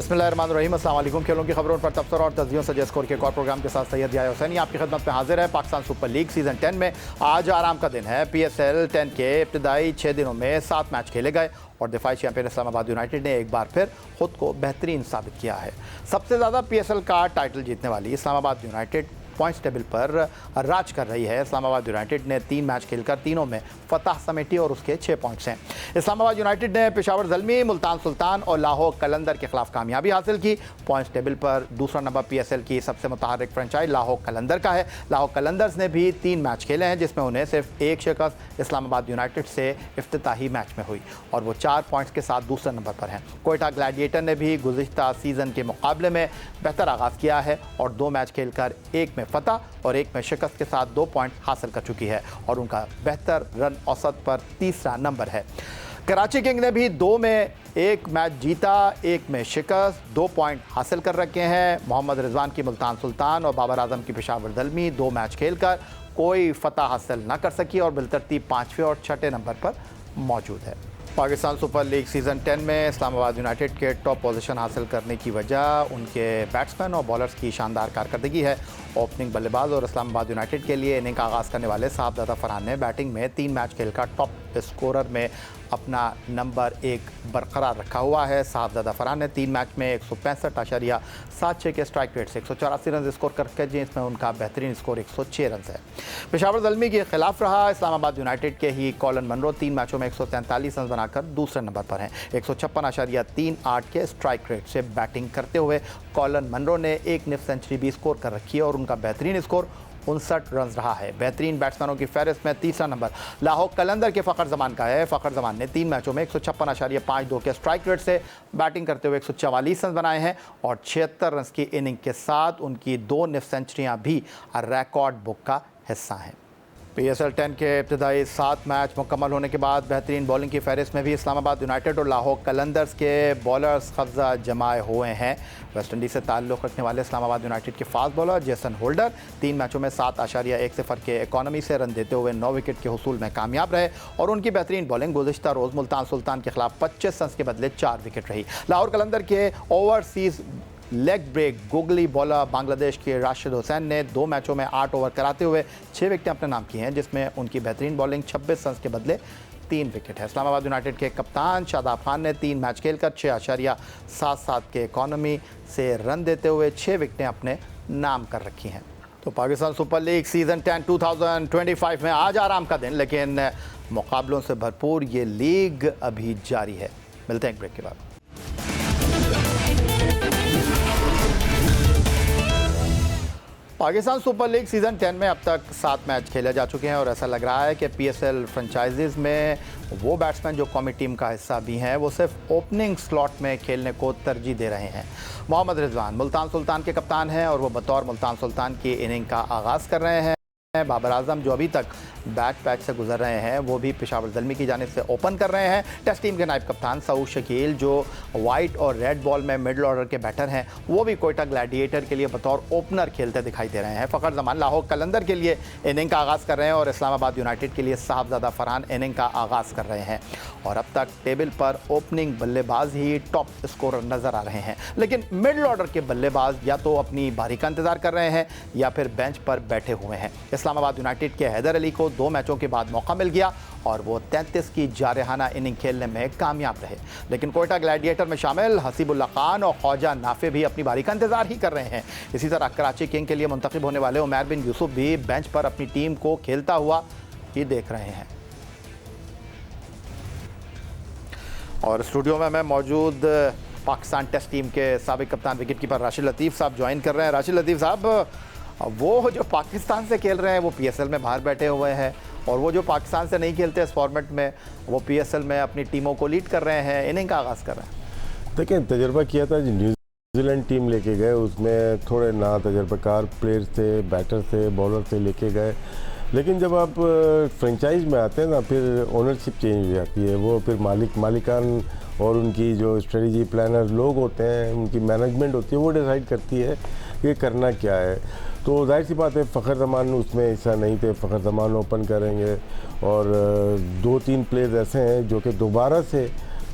बिस्मिल्लाहिर्रहमानिर्रहीम, अस्सलाम वालेकुम। खेलों की खबरों पर तबसरा और तज्जियों से स्कोर के एक और प्रोग्राम के साथ सैयद याह्या हुसैनी आपकी खिदमत में हाजिर है। पाकिस्तान सुपर लीग सीज़न 10 में आज आराम का दिन है। PSL 10 के इब्तदाई 6 दिनों में 7 मैच खेले गए और दिफाई चैंपियन इस्लामाबाद यूनाइटेड ने एक बार फिर खुद को बेहतरीन साबित किया है। सबसे ज़्यादा PSL का टाइटल जीतने वाली इस्लामाबाद यूनाइटेड पॉइंट्स टेबल पर राज कर रही है। इस्लामाबाद यूनाइटेड ने 3 मैच खेलकर तीनों में फतह समेटी और उसके 6 पॉइंट्स हैं। इस्लामाबाद यूनाइटेड ने पेशावर ज़ल्मी, मुल्तान सुल्तान और लाहौर कलंदर के खिलाफ कामयाबी हासिल की। पॉइंट्स टेबल पर दूसरा नंबर PSL की सबसे मुतहर्रिक फ्रेंचाइज लाहौर कलंदर का है। लाहौर कलंदर्स ने भी 3 मैच खेले हैं जिसमें उन्हें सिर्फ एक शिकस्त इस्लामाबाद यूनाइटेड से इफ्तिताही मैच में हुई और वो 4 पॉइंट्स के साथ दूसरे नंबर पर हैं। कोयटा ग्लैडिएटर ने भी गुज़िश्ता सीज़न के मुकाबले में बेहतर आगाज़ किया है और 2 मैच खेलकर एक में फतह और एक में शिकस्त के साथ 2 पॉइंट हासिल कर चुकी है और उनका बेहतर रन औसत पर तीसरा नंबर है। कराची किंग ने भी 2 में 1 मैच जीता, 1 में शिकस्त, 2 पॉइंट हासिल कर रखे हैं। मोहम्मद रिजवान की मुल्तान सुल्तान और बाबर आजम की पेशावर ज़ल्मी 2 मैच खेलकर कोई फतह हासिल न कर सकी और बिलतरतीब 5वें और 6ठे नंबर पर मौजूद है। पाकिस्तान सुपर लीग सीज़न 10 में इस्लामाबाद यूनाइटेड के टॉप पोजीशन हासिल करने की वजह उनके बैट्समैन और बॉलर्स की शानदार कारकर्दगी है। ओपनिंग बल्लेबाज और इस्लामाबाद यूनाइटेड के लिए इनिंग का आगाज़ करने वाले साहबजादा फरहान ने बैटिंग में 3 मैच खेलकर टॉप स्कोरर में अपना नंबर 1 बरकरार रखा हुआ है। साहबजादा फरहान ने 3 मैच में 165.76 के स्ट्राइक रेट से 184 रन स्कोर करके जिसमें उनका बेहतरीन स्कोर 106 रन है। पेशावर ज़ल्मी के खिलाफ रहा इस्लामाबाद यूनाइटेड के ही कॉलन मनरो 3 मैचों में 143 रन बनाकर दूसरे नंबर पर हैं। 156.38 के स्ट्राइक रेट से बैटिंग करते हुए कॉलन मनरो ने एक निफ सेंचुरी भी स्कोर कर रखी है और उनका बेहतरीन स्कोर 59 रन रहा है। बेहतरीन बैट्समैनों की फहरिस्त में तीसरा नंबर लाहौर कलंदर के फ़खर जमान का है। फ़खर जमान ने 3 मैचों में 156.52 के स्ट्राइक रेट से बैटिंग करते हुए 144 रन बनाए हैं और 76 रन की इनिंग के साथ उनकी 2 निफ सेंचुरियाँ भी रिकॉर्ड बुक का हिस्सा हैं। PSL 10 के इब्तदाई 7 मैच मुकम्मल होने के बाद बेहतरीन बॉलिंग की फहरिस्त में भी इस्लामाबाद यूनाइटेड और लाहौर कलंदर्स के बॉलर्स कब्जा जमाए हुए हैं। वेस्ट इंडीज़ से ताल्लुक़ रखने वाले इस्लामाबाद यूनाइटेड के फास्ट बॉलर जेसन होल्डर 3 मैचों में 7.10 के इकॉनमी से रन देते हुए 9 विकेट के हुसूल में कामयाब रहे और उनकी बेहतरीन बॉलिंग गुज़िश्ता रोज़ मुल्तान सुल्तान के खिलाफ 25 रन के बदले 4 विकेट रही। लाहौर कलंदर के overseas leg break googly bowler Bangladesh के राशिद हुसैन ने 2 मैचों में 8 ओवर कराते हुए 6 विकेटें अपने नाम की हैं जिसमें उनकी बेहतरीन बॉलिंग 26 रन के बदले 3 विकेट है। इस्लामाबाद यूनाइटेड के कप्तान शादाब खान ने 3 मैच खेलकर 6.77 के इकॉनमी से रन देते हुए 6 विकेटें अपने नाम कर रखी हैं। तो पाकिस्तान सुपर लीग सीज़न 10 2025 में आज आराम का दिन, लेकिन मुकाबलों से भरपूर ये लीग अभी जारी है। मिलते हैं एक ब्रेक के बाद। पाकिस्तान सुपर लीग सीज़न 10 में अब तक 7 मैच खेले जा चुके हैं और ऐसा लग रहा है कि PSL फ्रेंचाइजीज़ में वो बैट्समैन जो कौमी टीम का हिस्सा भी हैं वो सिर्फ ओपनिंग स्लॉट में खेलने को तरजीह दे रहे हैं। मोहम्मद रिजवान मुल्तान सुल्तान के कप्तान हैं और वो बतौर मुल्तान सुल्तान की इनिंग का आगाज़ कर रहे हैं। बाबर आजम जो अभी तक बैक पैच से गुजर रहे हैं वो भी पेशावर ज़ल्मी की जानिब से ओपन कर रहे हैं। टेस्ट टीम के नायब कप्तान सऊद शकील जो वाइट और रेड बॉल में मिडल ऑर्डर के बैटर हैं वो भी कोयटा ग्लैडिएटर के लिए बतौर ओपनर खेलते दिखाई दे रहे हैं। फ़खर जमान लाहौर कलंदर के लिए इनिंग का आगाज़ कर रहे हैं और इस्लामाबाद यूनाइटेड के लिए साहबजादा फरहान इनिंग का आगाज़ कर रहे हैं और अब तक टेबल पर ओपनिंग बल्लेबाज ही टॉप स्कोरर नज़र आ रहे हैं, लेकिन मिडल ऑर्डर के बल्लेबाज या तो अपनी बारी का इंतज़ार कर रहे हैं या फिर बेंच पर बैठे हुए हैं। इस्लामाबाद यूनाइटेड के हैदर अली को 2 मैचों के बाद मौका मिल गया और वो 33 की जारहाना इनिंग खेलने में कामयाब रहे, लेकिन कोयटा ग्लैडिएटर में शामिल हसीबुल्ला खान और ख्वाजा नाफे भी अपनी बारी का इंतजार ही कर रहे हैं। इसी तरह कराची किंग के लिए मुंतखब होने वाले उमैर बिन यूसुफ भी बेंच पर अपनी टीम को खेलता हुआ ही देख रहे हैं। और स्टूडियो में मैं मौजूद पाकिस्तान टेस्ट टीम के साबिक कप्तान विकेट कीपर राशिद लतीफ़ साहब ज्वाइन कर रहे हैं। राशिद लतीफ़ साहब, वो जो पाकिस्तान से खेल रहे हैं वो PSL में बाहर बैठे हुए हैं और वो जो पाकिस्तान से नहीं खेलते इस फॉर्मेट में वो PSL में अपनी टीमों को लीड कर रहे हैं, इनिंग का आगाज़ कर रहे हैं। देखिए, तजर्बा किया था न्यूजीलैंड टीम लेके गए, उसमें थोड़े ना तजर्बाकार प्लेयर्स थे, बैटर थे, बॉलर थे लेके गए, लेकिन जब आप फ्रेंचाइज में आते हैं ना फिर ओनरशिप चेंज हो जाती है। वो फिर मालिकान और उनकी जो स्ट्रेटजी प्लानर लोग होते हैं, उनकी मैनेजमेंट होती है, वो डिसाइड करती है कि करना क्या है। तो जाहिर सी बात है फ़खर जमान उसमें हिस्सा नहीं थे। फ़खर जमान ओपन करेंगे और 2-3 प्लेयर्स ऐसे हैं जो कि दोबारा से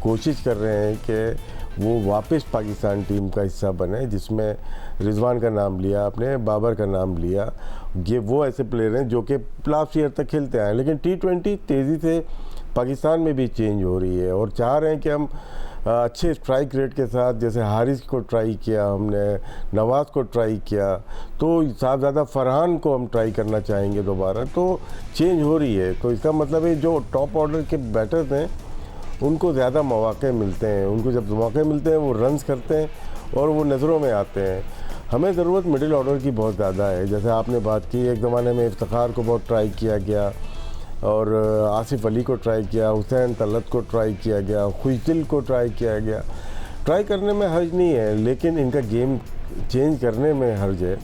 कोशिश कर रहे हैं कि वो वापस पाकिस्तान टीम का हिस्सा बने, जिसमें रिजवान का नाम लिया आपने, बाबर का नाम लिया। ये वो ऐसे प्लेयर हैं जो कि लास्ट ईयर तक खेलते आए, लेकिन T20 तेज़ी से पाकिस्तान में भी चेंज हो रही है और चाह रहे हैं कि हम अच्छे स्ट्राइक रेट के साथ, जैसे हारिस को ट्राई किया हमने, नवाज़ को ट्राई किया, तो साहबजादा फरहान को हम ट्राई करना चाहेंगे दोबारा। तो चेंज हो रही है, तो इसका मतलब है जो टॉप ऑर्डर के बैटर्स हैं उनको ज़्यादा मौके मिलते हैं, उनको जब मौके मिलते हैं वो रन्स करते हैं और वो नज़रों में आते हैं। हमें ज़रूरत मिडिल ऑर्डर की बहुत ज़्यादा है। जैसे आपने बात की, एक ज़माने में इफ्तिखार को बहुत ट्राई किया गया और आसिफ अली को ट्राई किया, हुसैन तलत को ट्राई किया गया, खुशदिल को ट्राई किया गया। ट्राई करने में हर्ज नहीं है, लेकिन इनका गेम चेंज करने में हर्ज है।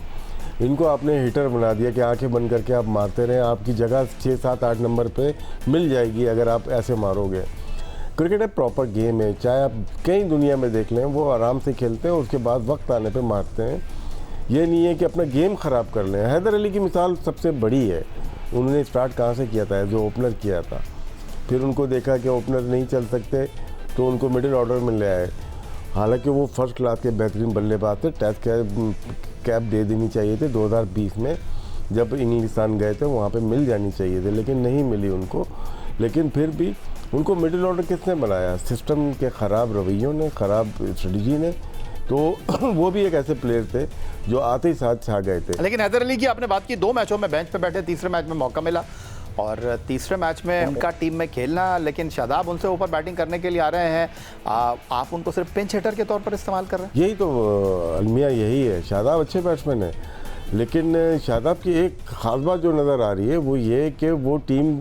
इनको आपने हिटर बना दिया कि आंखें बंद करके आप मारते रहें, आपकी जगह 6, 7, 8 नंबर पे मिल जाएगी अगर आप ऐसे मारोगे। क्रिकेट एक प्रॉपर गेम है, चाहे आप कई दुनिया में देख लें, वो आराम से खेलते हैं, उसके बाद वक्त आने पे मारते हैं। ये नहीं है कि अपना गेम ख़राब कर लें। हैदर अली की मिसाल सबसे बड़ी है। उन्होंने स्टार्ट कहाँ से किया था? जो ओपनर किया था, फिर उनको देखा कि ओपनर नहीं चल सकते तो उनको मिडिल ऑर्डर में ले आए। हालांकि वो फर्स्ट क्लास के बेहतरीन बल्लेबाज थे, टेस्ट कैप दे देनी चाहिए थे 2020 में जब इंग्लिस्तान गए थे, वहाँ पे मिल जानी चाहिए थी, लेकिन नहीं मिली उनको। लेकिन फिर भी उनको मिडिल ऑर्डर किसने बनाया? सिस्टम के ख़राब रवैयों ने, ख़राब स्ट्रेटजी ने। तो वो भी एक ऐसे प्लेयर थे जो आते ही साथ छा गए थे। लेकिन हैदर अली की आपने बात की, 2 मैचों में बेंच पे बैठे, तीसरे मैच में मौका मिला और तीसरे मैच में उनका टीम में खेलना, लेकिन शादाब उनसे ऊपर बैटिंग करने के लिए आ रहे हैं, आप उनको सिर्फ पिंच हिटर के तौर पर इस्तेमाल कर रहे हैं। यही तो अलमिया, यही है। शादाब अच्छे बैट्समैन है, लेकिन शादाब की एक ख़ास बात जो नज़र आ रही है वो ये कि वो टीम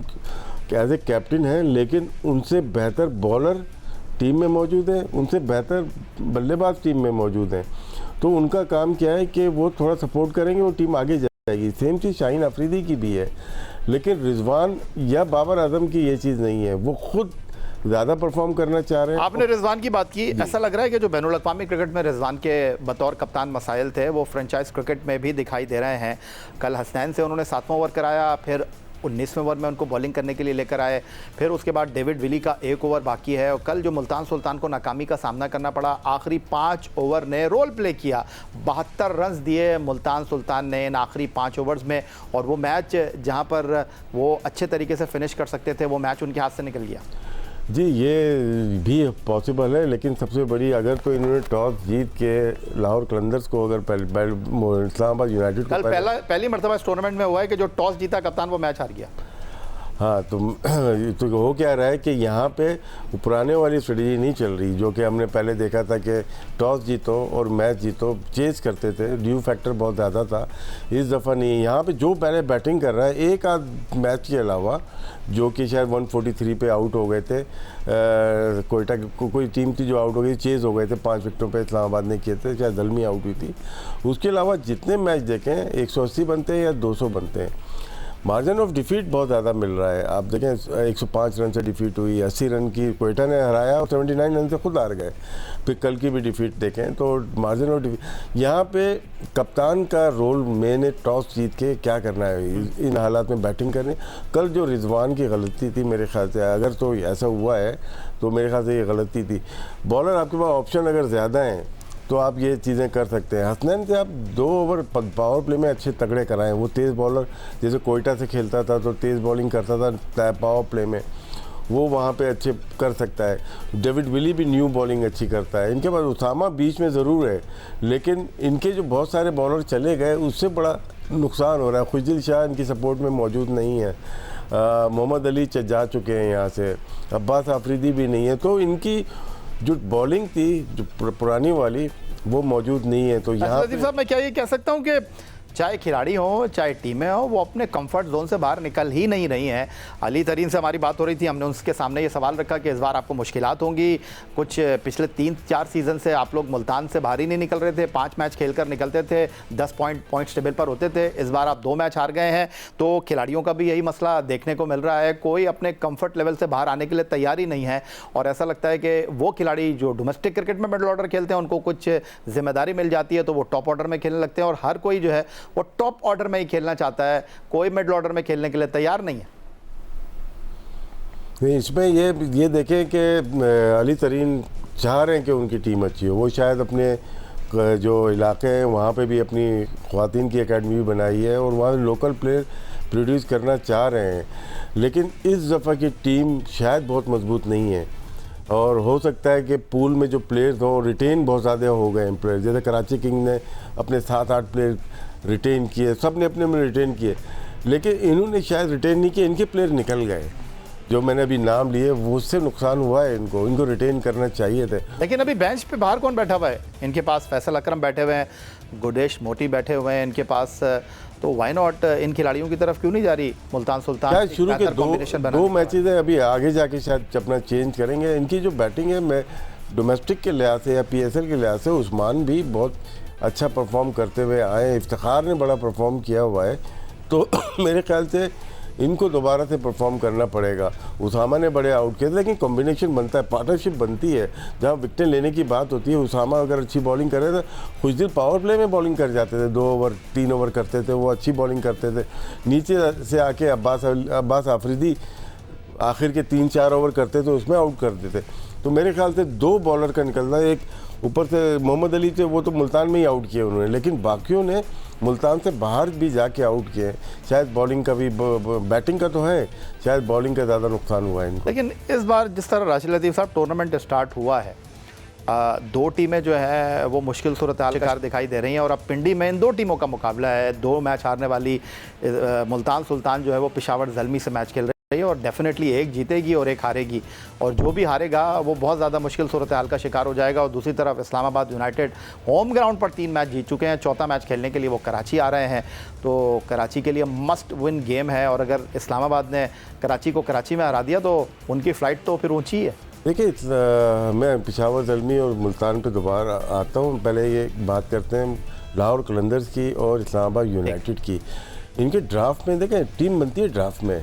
एज ए कैप्टन है, लेकिन उनसे बेहतर बॉलर टीम में मौजूद है, उनसे बेहतर बल्लेबाज टीम में मौजूद हैं। तो उनका काम क्या है कि वो थोड़ा सपोर्ट करेंगे, वो टीम आगे जाएगी। सेम चीज़ शाहीन अफरीदी की भी है, लेकिन रिजवान या बाबर आजम की ये चीज़ नहीं है। वो खुद ज़्यादा परफॉर्म करना चाह रहे हैं। आपने रिजवान की बात की, ऐसा लग रहा है कि जो बैनुल अक़वामी क्रिकेट में रिजवान के बतौर कप्तान मसाइल थे, वो फ्रेंचाइज क्रिकेट में भी दिखाई दे रहे हैं। कल हसनैन से उन्होंने 7वां ओवर कराया, फिर 19वें ओवर में उनको बॉलिंग करने के लिए लेकर आए, फिर उसके बाद डेविड विली का 1 ओवर बाकी है और कल जो मुल्तान सुल्तान को नाकामी का सामना करना पड़ा, आखिरी 5 ओवर ने रोल प्ले किया, 72 रन्स दिए मुल्तान सुल्तान ने इन आखिरी 5 ओवर्स में, और वो मैच जहां पर वो अच्छे तरीके से फिनिश कर सकते थे, वो मैच उनके हाथ से निकल गया। जी, ये भी पॉसिबल है, लेकिन सबसे बड़ी, अगर तो इन्होंने टॉस जीत के लाहौर कलंदर्स को, अगर इस्लामाबाद यूनाइटेड को पहली मरतबा इस टूर्नामेंट में हुआ है कि जो टॉस जीता कप्तान वो मैच हार गया। हाँ, तो हो क्या रहा है कि यहाँ पे पुराने वाली स्ट्रेटजी नहीं चल रही, जो कि हमने पहले देखा था कि टॉस जीतो और मैच जीतो, चेज करते थे, ड्यू फैक्टर बहुत ज़्यादा था। इस दफ़ा नहीं। यहाँ पे जो पहले बैटिंग कर रहा है, एक आध मैच के अलावा, जो कि शायद 143 पे आउट हो गए थे, कोयटा कोई टीम थी जो आउट हो गई, चेज हो गए थे 5 विकेटों पे इस्लामाबाद ने किए थे, शायद दलमी आउट हुई थी। उसके अलावा जितने मैच देखें 180 बनते हैं या 200 बनते हैं। मार्जिन ऑफ डिफीट बहुत ज़्यादा मिल रहा है। आप देखें 105 रन से डिफीट हुई, 80 रन की कोयटा ने हराया और 79 रन से खुद हार गए। फिर कल की भी डिफीट देखें तो मार्जिन ऑफ डिफीट, यहाँ पे कप्तान का रोल मैंने टॉस जीत के क्या करना है, इन हालात में बैटिंग करनी। कल जो रिजवान की गलती थी मेरे ख्याल से, अगर तो ऐसा हुआ है तो मेरे ख्याल से ये गलती थी। बॉलर आपके पास ऑप्शन अगर ज़्यादा हैं तो आप ये चीज़ें कर सकते हैं। हसनैन से आप 2 ओवर पावर प्ले में अच्छे तगड़े कराएं। वो तेज़ बॉलर, जैसे कोयटा से खेलता था तो तेज़ बॉलिंग करता था पावर प्ले में, वो वहाँ पे अच्छे कर सकता है। डेविड विली भी न्यू बॉलिंग अच्छी करता है। इनके पास उसामा बीच में ज़रूर है, लेकिन इनके जो बहुत सारे बॉलर चले गए उससे बड़ा नुकसान हो रहा है। खुशदिल शाह इनकी सपोर्ट में मौजूद नहीं है, मोहम्मद अली जा चुके हैं यहाँ से, अब्बास आफरीदी भी नहीं है। तो इनकी जो बॉलिंग थी जो पुरानी वाली, वो मौजूद नहीं है। तो यहाँ लतीफ़ साहब, मैं क्या ये कह सकता हूँ कि चाहे खिलाड़ी हों चाहे टीमें हों, वो अपने कंफर्ट जोन से बाहर निकल ही नहीं रही हैं। अली तरीन से हमारी बात हो रही थी, हमने उसके सामने ये सवाल रखा कि इस बार आपको मुश्किलात होंगी, कुछ पिछले 3-4 सीज़न से आप लोग मुल्तान से बाहर ही नहीं निकल रहे थे, 5 मैच खेलकर निकलते थे, 10 पॉइंट्स टेबल पर होते थे। इस बार आप 2 मैच हार गए हैं, तो खिलाड़ियों का भी यही मसला देखने को मिल रहा है, कोई अपने कंफर्ट लेवल से बाहर आने के लिए तैयार ही नहीं है। और ऐसा लगता है कि वो खिलाड़ी जो डोमेस्टिक क्रिकेट में मिडल ऑर्डर खेलते हैं, उनको कुछ जिम्मेदारी मिल जाती है तो वो टॉप ऑर्डर में खेलने लगते हैं, और हर कोई जो है वो टॉप ऑर्डर में ही खेलना चाहता है, कोई मिडिल ऑर्डर में खेलने के लिए तैयार नहीं है। नहीं, इसमें ये देखें कि अली तरीन चाह रहे हैं कि उनकी टीम अच्छी हो। वो शायद अपने जो इलाके हैं वहाँ पे भी अपनी ख़वातीन की एकेडमी भी बनाई है और वहाँ लोकल प्लेयर प्रोड्यूस करना चाह रहे हैं, लेकिन इस दफ़ा की टीम शायद बहुत मजबूत नहीं है और हो सकता है कि पूल में जो प्लेयर्स हों रिटेन बहुत ज़्यादा हो गए हैं प्लेयर। जैसे कराची किंग ने अपने 7-8 प्लेयर रिटेन किए, सब ने अपने में रिटेन किए, लेकिन इन्होंने शायद रिटेन नहीं किए, इनके प्लेयर निकल गए जो मैंने अभी नाम लिए, वो उससे नुकसान हुआ है। इनको रिटेन करना चाहिए थे। लेकिन अभी बेंच पे बाहर कौन बैठा हुआ है? इनके पास फैसल अकरम बैठे हुए हैं, गुरदेश मोती बैठे हुए हैं इनके पास, तो वाई नॉट इन खिलाड़ियों की तरफ क्यों नहीं जा रही मुल्तान सुल्तान? शुरू के दो मैचेज हैं, अभी आगे जाके शायद अपना चेंज करेंगे। इनकी जो बैटिंग है, मैं डोमेस्टिक के लिहाज से या PSL के लिहाज से उस्मान भी बहुत अच्छा परफॉर्म करते हुए आए, इफ्तिखार ने बड़ा परफॉर्म किया हुआ है, तो मेरे ख्याल से इनको दोबारा से परफॉर्म करना पड़ेगा। उसामा ने बड़े आउट किए, लेकिन कॉम्बिनेशन बनता है, पार्टनरशिप बनती है। जहाँ विकेट लेने की बात होती है, उसामा अगर अच्छी बॉलिंग करे तो कुछ दिन पावर प्ले में बॉलिंग कर जाते थे, 2 ओवर 3 ओवर करते थे, वो अच्छी बॉलिंग करते थे। नीचे से आके अब्बास आफरीदी आखिर के 3-4 ओवर करते थे, उसमें आउट करते थे। तो मेरे ख्याल से 2 बॉलर का निकलना, एक ऊपर से मोहम्मद अली थे, वो तो मुल्तान में ही आउट किए उन्होंने, लेकिन बाकियों ने मुल्तान से बाहर भी जाके आउट किए। शायद बॉलिंग का भी, बैटिंग का तो है, शायद बॉलिंग का ज़्यादा नुकसान हुआ है इनको। लेकिन इस बार जिस तरह राशिद लतीफ़ साहब टूर्नामेंट स्टार्ट हुआ है, 2 टीमें जो है वो मुश्किल सूरत हाल शिकार दिखाई दे रही हैं और अब पिंडी में इन 2 टीमों का मुकाबला है। 2 मैच हारने वाली मुल्तान सुल्तान जो है वो पेशावर ज़ल्मी से मैच खेल रही है और डेफिनेटली एक जीतेगी और एक हारेगी, और जो भी हारेगा वो बहुत ज़्यादा मुश्किल सूरत हाल का शिकार हो जाएगा। और दूसरी तरफ इस्लामाबाद यूनाइटेड होम ग्राउंड पर 3 मैच जीत चुके हैं, 4था मैच खेलने के लिए वो कराची आ रहे हैं, तो कराची के लिए मस्ट विन गेम है। और अगर इस्लामाबाद ने कराची को कराची में हरा दिया तो उनकी फ़्लाइट तो फिर ऊँची है। देखिए, मैं पेशावर ज़ल्मी और मुल्तान पे दोबारा आता हूँ। पहले ये बात करते हैं लाहौर कलंदर्स की और इस्लामाबाद यूनाइटेड की। इनके ड्राफ्ट में देखें, टीम बनती है ड्राफ्ट में,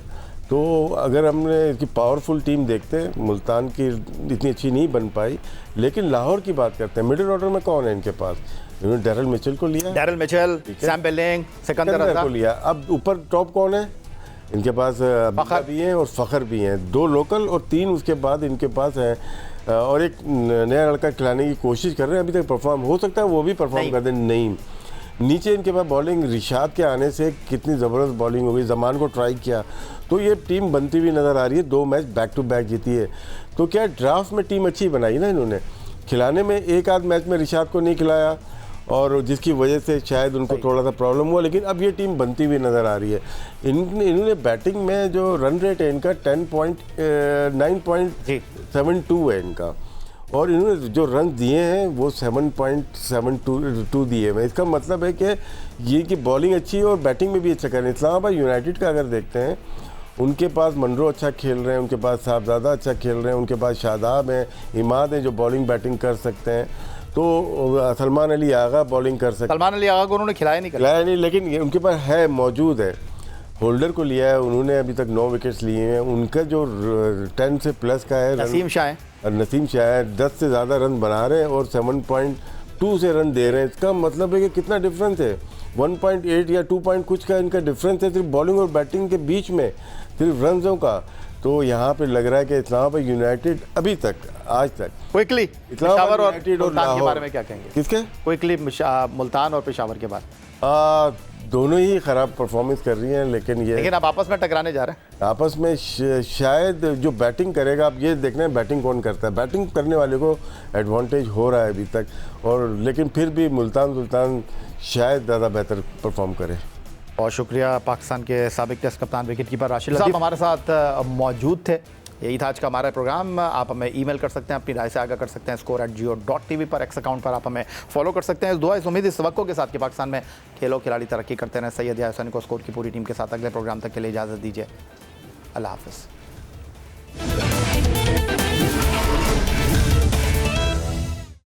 तो अगर हमने इसकी पावरफुल टीम देखते हैं, मुल्तान की इतनी अच्छी नहीं बन पाई, लेकिन लाहौर की बात करते हैं, मिडिल ऑर्डर में कौन है इनके पास? इन्होंने डैरल मिचेल को लिया, Daryl Mitchell, Sam billing, Sikandar को लिया। अब ऊपर टॉप कौन है इनके पास? फ़खर भी हैं और फ़खर भी हैं, 2 लोकल और 3 उसके बाद इनके पास हैं, और एक नया लड़का खिलाने की कोशिश कर रहे हैं। अभी तक परफॉर्म, हो सकता है वो भी परफॉर्म कर दें। नहीं, नीचे इनके पास बॉलिंग, रिशाद के आने से कितनी ज़बरदस्त बॉलिंग हो गई, जमान को ट्राई किया, तो ये टीम बनती हुई नज़र आ रही है। 2 मैच बैक टू बैक जीती है, तो क्या ड्राफ्ट में टीम अच्छी बनाई ना इन्होंने। खिलाने में एक आध मैच में रिशाद को नहीं खिलाया और जिसकी वजह से शायद उनको थोड़ा सा प्रॉब्लम हुआ, लेकिन अब ये टीम बनती हुई नज़र आ रही है। इन्होंने बैटिंग में जो रन रेट है इनका 9.72 है इनका, और इन्होंने जो रन दिए हैं वो 7.72 दिए हैं। इसका मतलब है कि ये कि बॉलिंग अच्छी है और बैटिंग में भी अच्छा कर रहे हैं। इस्लामाबाद यूनाइटेड का अगर देखते हैं, उनके पास मनरो अच्छा खेल रहे हैं, उनके पास साहबजादा अच्छा खेल रहे हैं, उनके पास शादाब हैं, इमाद हैं जो बॉलिंग बैटिंग कर सकते हैं, तो सलमान अली आगा बॉलिंग कर सकते हैं। सलमान अली आगा को उन्होंने खिलाया नहीं, लेकिन ये उनके पास है, मौजूद है। होल्डर को लिया है उन्होंने, अभी तक 9 विकेट्स लिए हैं। उनका जो 10 से प्लस का है, नसीम शाह 10 से ज़्यादा रन बना रहे हैं और 7.2 से रन दे रहे हैं। इसका मतलब है कि कितना डिफरेंस है, 1.8 या 2 पॉइंट कुछ का इनका डिफरेंस है सिर्फ बॉलिंग और बैटिंग के बीच में, सिर्फ रनों का। तो यहाँ पे लग रहा है कि इस्लामाबाद यूनाइटेड अभी तक, आज तक क्विकली पेशावर और मुल्तान के बारे में क्या कहेंगे? किसके? क्विकली मुल्तान और पेशावर के बाद दोनों ही ख़राब परफॉर्मेंस कर रही हैं, लेकिन अब आपस में टकराने जा रहे हैं। आपस में शायद जो बैटिंग करेगा, अब ये देखना है बैटिंग कौन करता है। बैटिंग करने वाले को एडवांटेज हो रहा है अभी तक, और लेकिन फिर भी मुल्तान सुल्तान शायद ज़्यादा बेहतर परफॉर्म करे। बहुत शुक्रिया। पाकिस्तान के साबिक टेस्ट कप्तान विकेट कीपर राशिद लतीफ़ हमारे साथ मौजूद थे। यही था आज का हमारा प्रोग्राम। आप हमें ईमेल कर सकते हैं, अपनी राय से आगाह कर सकते हैं score@geo.tv पर, एक्स अकाउंट पर आप हमें फॉलो कर सकते हैं। इस दुआ इस उम्मीद इस तवक्को के साथ कि पाकिस्तान में खेलों खिलाड़ी तरक्की करते रहें। सैयद याहिया हुसैनी को स्कोर की पूरी टीम के साथ अगले प्रोग्राम तक के लिए इजाज़त दीजिए। अल्लाह हाफ़िज़।